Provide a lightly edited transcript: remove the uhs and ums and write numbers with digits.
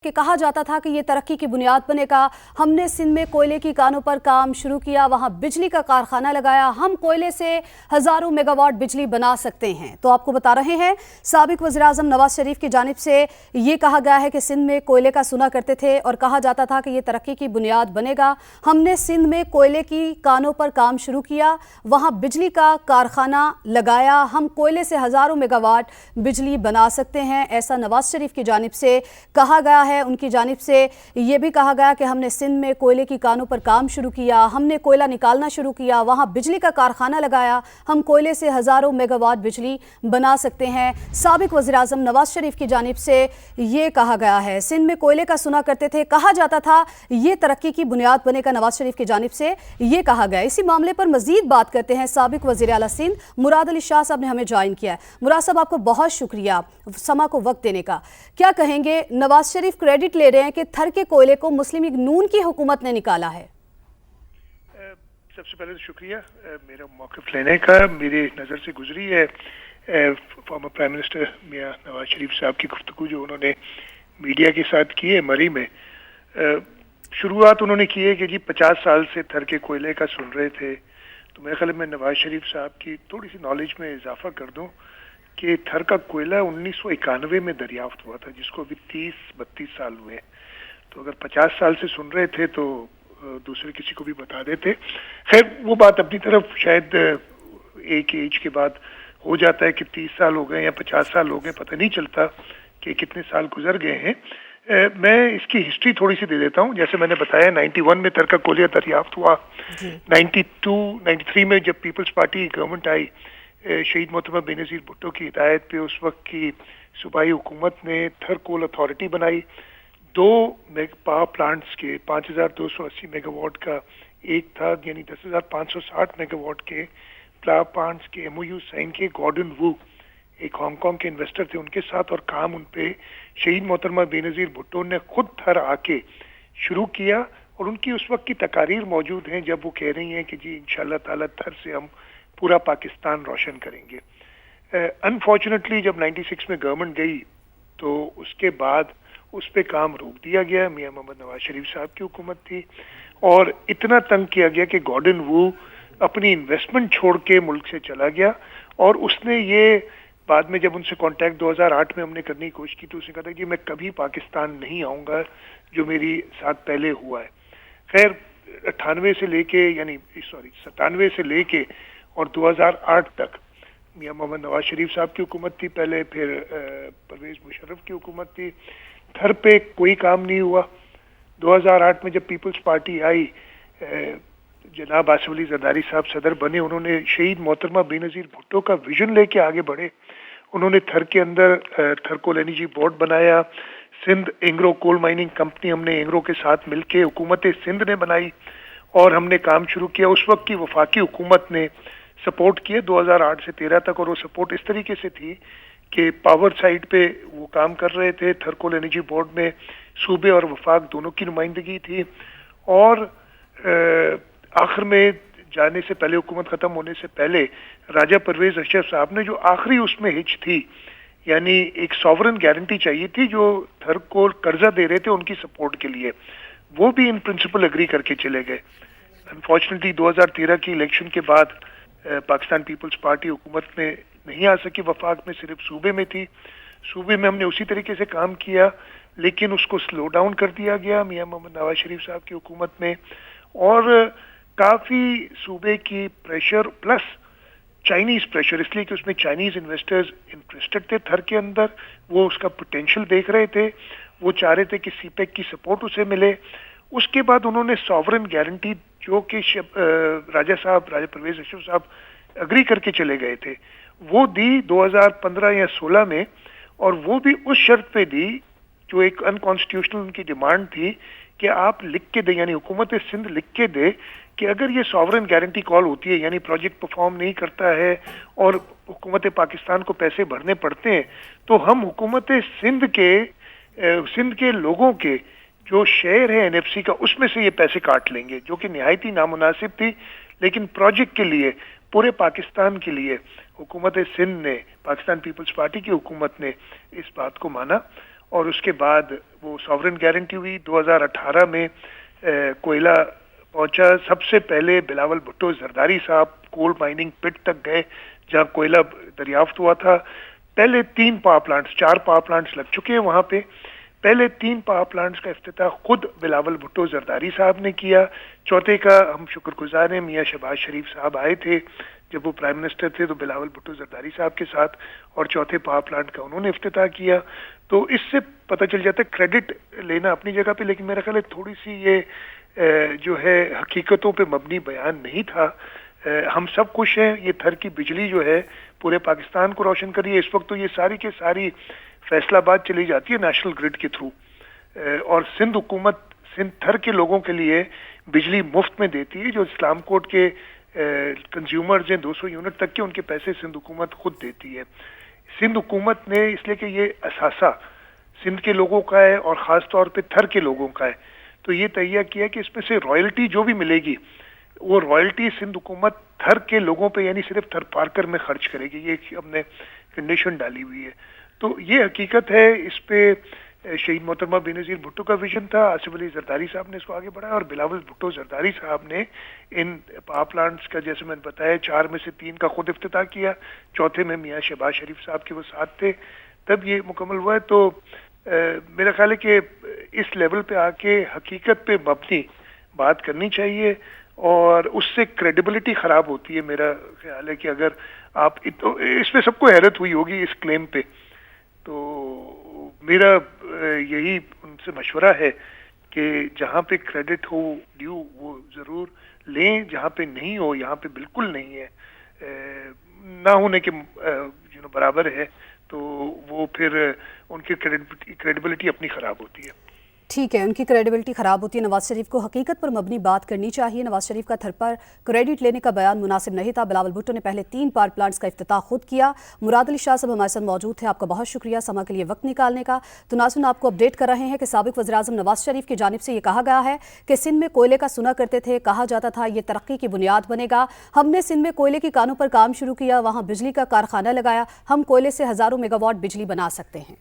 کہ کہا جاتا تھا کہ یہ ترقی کی بنیاد بنے گا۔ ہم نے سندھ میں کوئلے کی کانوں پر کام شروع کیا، وہاں بجلی کا کارخانہ لگایا، ہم کوئلے سے ہزاروں میگا واٹ بجلی بنا سکتے ہیں۔ تو آپ کو بتا رہے ہیں سابق وزیراعظم نواز شریف کی جانب سے یہ کہا گیا ہے کہ سندھ میں کوئلے کا سنا کرتے تھے اور کہا جاتا تھا کہ یہ ترقی کی بنیاد بنے گا۔ ہم نے سندھ میں کوئلے کی کانوں پر کام شروع کیا، وہاں بجلی کا کارخانہ لگایا، ہم کوئلے سے ہزاروں میگا واٹ بجلی بنا سکتے ہیں، ایسا نواز شریف کی جانب سے کہا گیا ہے۔ ان کی جانب سے یہ بھی کہا گیا کہ ہم نے سندھ میں کوئلے کی کانوں پر کام شروع کیا، ہم نے کوئلہ نکالنا شروع کیا، وہاں بجلی کا کارخانہ لگایا، ہم کوئلے سے ہزاروں میگا واٹ بجلی بنا سکتے ہیں۔ سابق وزیراعظم نواز شریف کی جانب سے یہ کہا گیا ہے۔ سندھ میں کوئلے کا سنا کرتے تھے، کہا جاتا تھا یہ ترقی کی بنیاد بنے گا، نواز شریف کی جانب سے یہ کہا گیا۔ اسی معاملے پر مزید بات کرتے ہیں سابق وزیر اعلیٰ سندھ مراد علی شاہ صاحب نے ہمیں جوائن کیا ہے۔ مراد صاحب آپ کو بہت شکریہ سما کو وقت دینے کا۔ کیا کہیں گے، نواز شریف کریڈٹ لے رہے ہیں کہ تھر کے کوئلے کو مسلم لیگ نون کی حکومت نے نکالا ہے؟ سب سے پہلے شکریہ میرا موقف لینے کا۔ میری نظر سے گزری ہے former prime minister Mian Nawaz Sharif صاحب کی گفتگو جو انہوں نے میڈیا کے ساتھ کی ہے مری میں۔ شروعات انہوں نے کی ہے کہ جی 50 سال سے تھر کے کوئلے کا سن رہے تھے، تو میرے خیال میں نواز شریف صاحب کی تھوڑی سی نالج میں اضافہ کر دوں کہ تھر کا کوئلہ 1991 میں دریافت ہوا تھا، جس کو ابھی 30-32 سال ہوئے۔ تو اگر 50 سال سے سن رہے تھے تو دوسرے کسی کو بھی بتا دیتے۔ خیر وہ بات اپنی طرف شاید ایک ایج کے بعد ہو جاتا ہے کہ 30 سال ہو گئے یا 50 سال ہو گئے، پتہ نہیں چلتا کہ کتنے سال گزر گئے ہیں۔ میں اس کی ہسٹری تھوڑی سی دے دیتا ہوں۔ جیسے میں نے بتایا 91 میں تھر کا کوئلہ دریافت ہوا، 92-93 میں جب پیپلز پارٹی گورنمنٹ آئی شہید محترمہ بے نظیر بھٹو کی ہدایت پہ، اس وقت کی صوبائی حکومت نے تھر کول اتھارٹی بنائی۔ 2 پاور پلانٹس کے 5280 میگا واٹ کا ایک تھا، یعنی 10,560 میگا واٹ کے پاور پلانٹس کے ایم او یو سائن کے۔ گارڈن وو ایک ہانگ کانگ کے انویسٹر تھے، ان کے ساتھ، اور کام ان پہ شہید محترمہ بے نظیر بھٹو نے خود تھر آ کے شروع کیا، اور ان کی اس وقت کی تقاریر موجود ہیں جب وہ کہہ رہی ہیں کہ جی انشاءاللہ تعالیٰ تھر سے ہم پورا پاکستان روشن کریں گے۔ انفارچونیٹلی جب 96 میں گورنمنٹ گئی تو اس کے بعد اس پہ کام روک دیا گیا۔ میاں محمد نواز شریف صاحب کی حکومت تھی، اور اتنا تنگ کیا گیا کہ گارڈن وو اپنی انویسٹمنٹ چھوڑ کے ملک سے چلا گیا، اور اس نے یہ بعد میں جب ان سے کانٹیکٹ 2008 میں ہم نے کرنے کی کوشش کی تو اس نے کہا تھا کہ میں کبھی پاکستان نہیں آؤں گا جو میری ساتھ پہلے ہوا ہے۔ خیر 98 سے لے کے یعنی 97 سے لے کے اور 2008 تک میاں محمد نواز شریف صاحب کی حکومت تھی پہلے، پھر پرویز مشرف کی حکومت تھی، تھر پہ کوئی کام نہیں ہوا۔ 2008 میں جب پیپلز پارٹی آئی، جناب آصف علی زرداری صاحب صدر بنے، انہوں نے شہید محترمہ بے نظیر بھٹو کا ویژن لے کے آگے بڑھے۔ انہوں نے تھر کے اندر تھر کول انرجی بورڈ بنایا، سندھ اینگرو کول مائننگ کمپنی ہم نے اینگرو کے ساتھ مل کے حکومت سندھ نے بنائی، اور ہم نے کام شروع کیا۔ اس وقت کی وفاقی حکومت نے سپورٹ کیے 2008 سے 13 تک، اور وہ سپورٹ اس طریقے سے تھی کہ پاور سائٹ پہ وہ کام کر رہے تھے۔ تھر کول انرجی بورڈ میں صوبے اور وفاق دونوں کی نمائندگی تھی، اور آخر میں جانے سے پہلے، حکومت ختم ہونے سے پہلے، راجہ پرویز اشرف صاحب نے جو آخری اس میں ہچ تھی، یعنی ایک سوورن گارنٹی چاہیے تھی جو تھر کو قرضہ دے رہے تھے ان کی سپورٹ کے لیے، وہ بھی ان پرنسپل اگری کر کے چلے گئے۔ انفارچونیٹلی 2013 کی الیکشن کے بعد پاکستان پیپلز پارٹی حکومت میں نہیں آ سکی، وفاق میں صرف صوبے میں تھی۔ صوبے میں ہم نے اسی طریقے سے کام کیا، لیکن اس کو سلو ڈاؤن کر دیا گیا میاں محمد نواز شریف صاحب کی حکومت میں، اور کافی صوبے کی پریشر پلس چائنیز پریشر، اس لیے کہ اس میں چائنیز انویسٹرز انٹرسٹڈ تھے تھر کے اندر، وہ اس کا پوٹینشیل دیکھ رہے تھے، وہ چاہ رہے تھے کہ سی پیک کی سپورٹ اسے ملے۔ اس کے بعد انہوں نے سوورن گارنٹی جو کہ راجہ پرویز اشرف صاحب اگری کر کے چلے گئے تھے، وہ دی 2015 یا 16 میں، اور وہ بھی اس شرط پہ دی جو ایک انکانسٹیٹیوشنل ان کی ڈیمانڈ تھی کہ آپ لکھ کے دیں، یعنی حکومت سندھ لکھ کے دے کہ اگر یہ سوورن گارنٹی کال ہوتی ہے، یعنی پروجیکٹ پرفارم نہیں کرتا ہے اور حکومت پاکستان کو پیسے بھرنے پڑتے ہیں، تو ہم حکومت سندھ کے لوگوں کے جو شیئر ہے NFC کا، اس میں سے یہ پیسے کاٹ لیں گے، جو کہ نہایت ہی نامناسب تھی۔ لیکن پروجیکٹ کے لیے، پورے پاکستان کے لیے حکومت سندھ نے، پاکستان پیپلز پارٹی کی حکومت نے اس بات کو مانا، اور اس کے بعد وہ ساورن گارنٹی ہوئی. 2018 میں کوئلہ پہنچا. سب سے پہلے بلاول بھٹو زرداری صاحب کول مائننگ پٹ تک گئے جہاں کوئلہ دریافت ہوا تھا. پہلے 4 پاور پلانٹس لگ چکے ہیں وہاں پہ. پہلے 3 پاور پلانٹس کا افتتاح خود بلاول بھٹو زرداری صاحب نے کیا. چوتھے کا ہم شکر گزار ہیں, میاں شہباز شریف صاحب آئے تھے جب وہ پرائم منسٹر تھے تو بلاول بھٹو زرداری صاحب کے ساتھ, اور چوتھے پاور پلانٹ کا انہوں نے افتتاح کیا. تو اس سے پتہ چل جاتا ہے کریڈٹ لینا اپنی جگہ پہ, لیکن میرا خیال ہے تھوڑی سی یہ جو ہے حقیقتوں پہ مبنی بیان نہیں تھا. ہم سب خوش ہیں, یہ تھر کی بجلی جو ہے پورے پاکستان کو روشن کر رہی ہے. اس وقت تو یہ ساری کے ساری فیصلہ آباد چلی جاتی ہے نیشنل گرڈ کے تھرو, اور سندھ حکومت سندھ تھر کے لوگوں کے لیے بجلی مفت میں دیتی ہے. جو اسلام کوٹ کے کنزیومرز ہیں 200 یونٹ تک کے, ان کے پیسے سندھ حکومت خود دیتی ہے. سندھ حکومت نے اس لیے کہ یہ اثاثہ سندھ کے لوگوں کا ہے اور خاص طور پہ تھر کے لوگوں کا ہے, تو یہ تہیہ کیا کہ اس میں سے رائلٹی جو بھی ملے گی وہ رائلٹی سندھ حکومت تھر کے لوگوں پہ یعنی صرف تھر پارکر میں خرچ کرے گی. یہ ہم نے کنڈیشن ڈالی ہوئی ہے. تو یہ حقیقت ہے. اس پہ شہید محترمہ بے نظیر بھٹو کا ویژن تھا, آصف علی زرداری صاحب نے اس کو آگے بڑھایا, اور بلاول بھٹو زرداری صاحب نے ان پاور پلانٹس کا جیسے میں نے بتایا 4 میں سے 3 کا خود افتتاح کیا, چوتھے میں میاں شہباز شریف صاحب کے وہ ساتھ تھے, تب یہ مکمل ہوا ہے. تو میرا خیال ہے کہ اس لیول پہ آ کے حقیقت پہ مبنی بات کرنی چاہیے, اور اس سے کریڈیبلٹی خراب ہوتی ہے. میرا خیال ہے کہ اگر آپ اس پہ سب کو حیرت ہوئی ہوگی اس کلیم پہ, تو میرا یہی ان سے مشورہ ہے کہ جہاں پہ کریڈٹ ہو ڈیو وہ ضرور لیں, جہاں پہ نہیں ہو یہاں پہ بالکل نہیں ہے, نہ ہونے کے برابر ہے, تو وہ پھر ان کی کریڈیبلٹی اپنی خراب ہوتی ہے. ٹھیک ہے, ان کی کریڈیبلٹی خراب ہوتی ہے. نواز شریف کو حقیقت پر مبنی بات کرنی چاہیے. نواز شریف کا تھر پر کریڈٹ لینے کا بیان مناسب نہیں تھا. بلاول بھٹو نے پہلے 3 پاور پلانٹس کا افتتاح خود کیا. مراد علی شاہ صاحب ہمارے ساتھ موجود تھے, آپ کا بہت شکریہ سما کے لیے وقت نکالنے کا. تو ناظرین آپ کو اپڈیٹ کر رہے ہیں کہ سابق وزیراعظم نواز شریف کی جانب سے یہ کہا گیا ہے کہ سندھ میں کوئلے کا سنا کرتے تھے, کہا جاتا تھا یہ ترقی کی بنیاد بنے گا. ہم نے سندھ میں کوئلے کی کانوں پر کام شروع کیا, وہاں بجلی کا کارخانہ لگایا, ہم کوئلے سے ہزاروں میگا واٹ بجلی بنا سکتے ہیں.